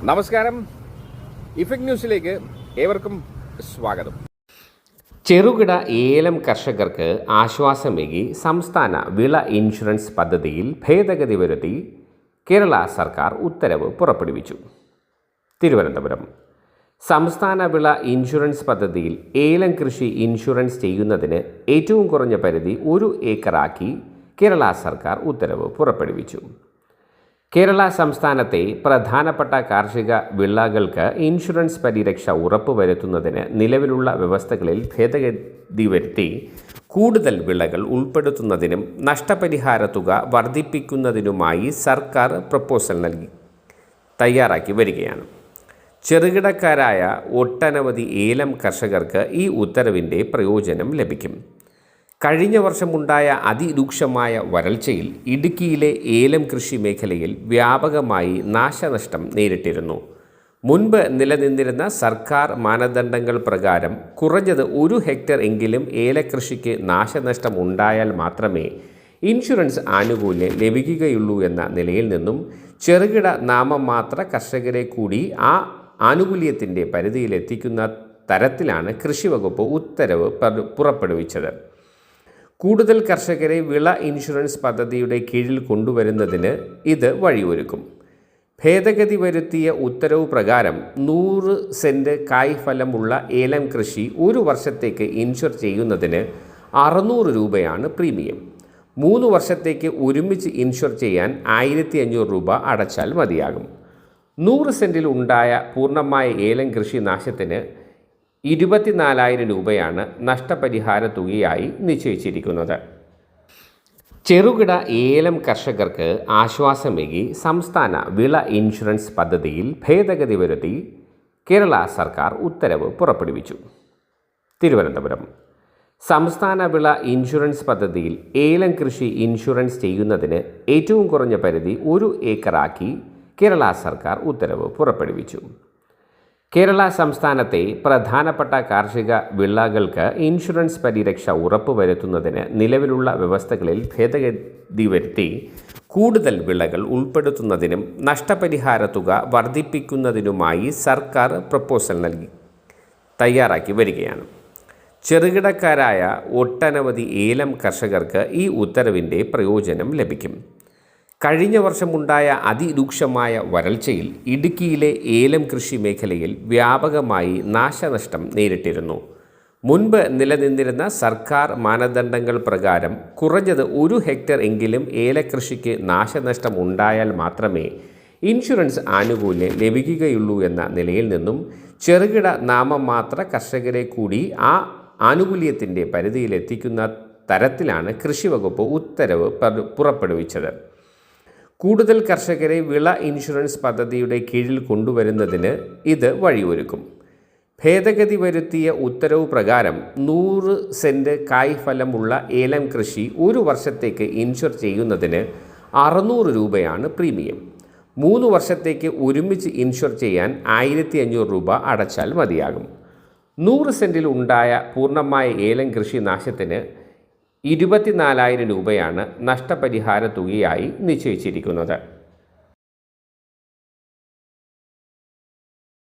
നമസ്കാരം. ഇഫക്ട് ന്യൂസിലേക്ക് ഏവർക്കും സ്വാഗതം. ചെറുകിട ഏലം കർഷകർക്ക് ആശ്വാസമേകി സംസ്ഥാന വിള ഇൻഷുറൻസ് പദ്ധതിയിൽ ഭേദഗതി വരുത്തി കേരള സർക്കാർ ഉത്തരവ് പുറപ്പെടുവിച്ചു. തിരുവനന്തപുരം സംസ്ഥാന വിള ഇൻഷുറൻസ് പദ്ധതിയിൽ ഏലം കൃഷി ഇൻഷുറൻസ് ചെയ്യുന്നതിന് ഏറ്റവും കുറഞ്ഞ പരിധി 1 ഏക്കറാക്കി കേരള സർക്കാർ ഉത്തരവ് പുറപ്പെടുവിച്ചു. കേരള സംസ്ഥാനത്തെ പ്രധാനപ്പെട്ട കാർഷിക വിളകൾക്ക് ഇൻഷുറൻസ് പരിരക്ഷ ഉറപ്പുവരുത്തുന്നതിന് നിലവിലുള്ള വ്യവസ്ഥകളിൽ ഭേദഗതി വരുത്തി കൂടുതൽ വിളകൾ ഉൾപ്പെടുത്തുന്നതിനും നഷ്ടപരിഹാര തുക വർദ്ധിപ്പിക്കുന്നതിനുമായി സർക്കാർ പ്രപ്പോസൽ തയ്യാറാക്കി വരികയാണ്. ചെറുകിടക്കാരായ ഒട്ടനവധി ഏലം കർഷകർക്ക് ഈ ഉത്തരവിൻ്റെ പ്രയോജനം ലഭിക്കും. കഴിഞ്ഞ വർഷമുണ്ടായ അതിരൂക്ഷമായ വരൾച്ചയിൽ ഇടുക്കിയിലെ ഏലം കൃഷി മേഖലയിൽ വ്യാപകമായി നാശനഷ്ടം നേരിട്ടിരുന്നു. മുൻപ് നിലനിന്നിരുന്ന സർക്കാർ മാനദണ്ഡങ്ങൾ പ്രകാരം കുറഞ്ഞത് 1 ഹെക്ടർ എങ്കിലും ഏലകൃഷിക്ക് നാശനഷ്ടം ഉണ്ടായാൽ മാത്രമേ ഇൻഷുറൻസ് ആനുകൂല്യം ലഭിക്കുകയുള്ളൂ എന്ന നിലയിൽ നിന്നും ചെറുകിട നാമമാത്ര കർഷകരെ കൂടി ആ ആനുകൂല്യത്തിൻ്റെ പരിധിയിലെത്തിക്കുന്ന തരത്തിലാണ് കൃഷിവകുപ്പ് ഉത്തരവ് പുറപ്പെടുവിച്ചത്. കൂടുതൽ കർഷകരെ വിള ഇൻഷുറൻസ് പദ്ധതിയുടെ കീഴിൽ കൊണ്ടുവരുന്നതിന് ഇത് വഴിയൊരുക്കും. ഭേദഗതി വരുത്തിയ ഉത്തരവ് പ്രകാരം 100 സെൻറ്റ് കായ്ഫലമുള്ള ഏലം കൃഷി 1 വർഷത്തേക്ക് ഇൻഷുർ ചെയ്യുന്നതിന് 600 രൂപയാണ് പ്രീമിയം. 3 വർഷത്തേക്ക് ഒരുമിച്ച് ഇൻഷുർ ചെയ്യാൻ 1500 രൂപ അടച്ചാൽ മതിയാകും. 100 സെൻറ്റിൽ ഉണ്ടായ പൂർണ്ണമായ ഏലം കൃഷി നാശത്തിന് 24,000 രൂപയാണ് നഷ്ടപരിഹാര തുകയായി നിശ്ചയിച്ചിരിക്കുന്നത്. ചെറുകിട ഏലം കർഷകർക്ക് ആശ്വാസമേകി സംസ്ഥാന വിള ഇൻഷുറൻസ് പദ്ധതിയിൽ ഭേദഗതി വരുത്തി കേരള സർക്കാർ ഉത്തരവ് പുറപ്പെടുവിച്ചു. തിരുവനന്തപുരം സംസ്ഥാന വിള ഇൻഷുറൻസ് പദ്ധതിയിൽ ഏലം കൃഷി ഇൻഷുറൻസ് ചെയ്യുന്നതിന് ഏറ്റവും കുറഞ്ഞ പരിധി 1 ഏക്കറാക്കി കേരള സർക്കാർ ഉത്തരവ് പുറപ്പെടുവിച്ചു. കേരള സംസ്ഥാനത്തെ പ്രധാനപ്പെട്ട കാർഷിക വിളകൾക്ക് ഇൻഷുറൻസ് പരിരക്ഷ ഉറപ്പുവരുത്തുന്നതിന് നിലവിലുള്ള വ്യവസ്ഥകളിൽ ഭേദഗതി വരുത്തി കൂടുതൽ വിളകൾ ഉൾപ്പെടുത്തുന്നതിനും നഷ്ടപരിഹാര തുക വർദ്ധിപ്പിക്കുന്നതിനുമായി സർക്കാർ പ്രപ്പോസൽ തയ്യാറാക്കി വരികയാണ്. ചെറുകിടക്കാരായ ഒട്ടനവധി ഏലം കർഷകർക്ക് ഈ ഉത്തരവിൻ്റെ പ്രയോജനം ലഭിക്കും. കഴിഞ്ഞ വർഷമുണ്ടായ അതിരൂക്ഷമായ വരൾച്ചയിൽ ഇടുക്കിയിലെ ഏലം കൃഷി മേഖലയിൽ വ്യാപകമായി നാശനഷ്ടം നേരിട്ടിരുന്നു. മുൻപ് നിലനിന്നിരുന്ന സർക്കാർ മാനദണ്ഡങ്ങൾ പ്രകാരം കുറഞ്ഞത് 1 ഹെക്ടർ എങ്കിലും ഏലകൃഷിക്ക് നാശനഷ്ടം ഉണ്ടായാൽ മാത്രമേ ഇൻഷുറൻസ് ആനുകൂല്യം ലഭിക്കുകയുള്ളൂ എന്ന നിലയിൽ നിന്നും ചെറുകിട നാമമാത്ര കർഷകരെ കൂടി ആ ആനുകൂല്യത്തിൻ്റെ പരിധിയിലെത്തിക്കുന്ന തരത്തിലാണ് കൃഷിവകുപ്പ് ഉത്തരവ് പുറപ്പെടുവിച്ചത്. കൂടുതൽ കർഷകരെ വിള ഇൻഷുറൻസ് പദ്ധതിയുടെ കീഴിൽ കൊണ്ടുവരുന്നതിന് ഇത് വഴിയൊരുക്കും. ഭേദഗതി വരുത്തിയ ഉത്തരവ് പ്രകാരം 100 സെൻറ്റ് കായ്ഫലമുള്ള ഏലം കൃഷി 1 വർഷത്തേക്ക് ഇൻഷുർ ചെയ്യുന്നതിന് 600 രൂപയാണ് പ്രീമിയം. 3 വർഷത്തേക്ക് ഒരുമിച്ച് ഇൻഷുർ ചെയ്യാൻ 1500 രൂപ അടച്ചാൽ മതിയാകും. 100 സെൻറ്റിൽ ഉണ്ടായ പൂർണ്ണമായ ഏലം കൃഷി നാശത്തിന് 24,000 രൂപയാണ് നഷ്ടപരിഹാര തുകയായി നിശ്ചയിച്ചിരിക്കുന്നത്.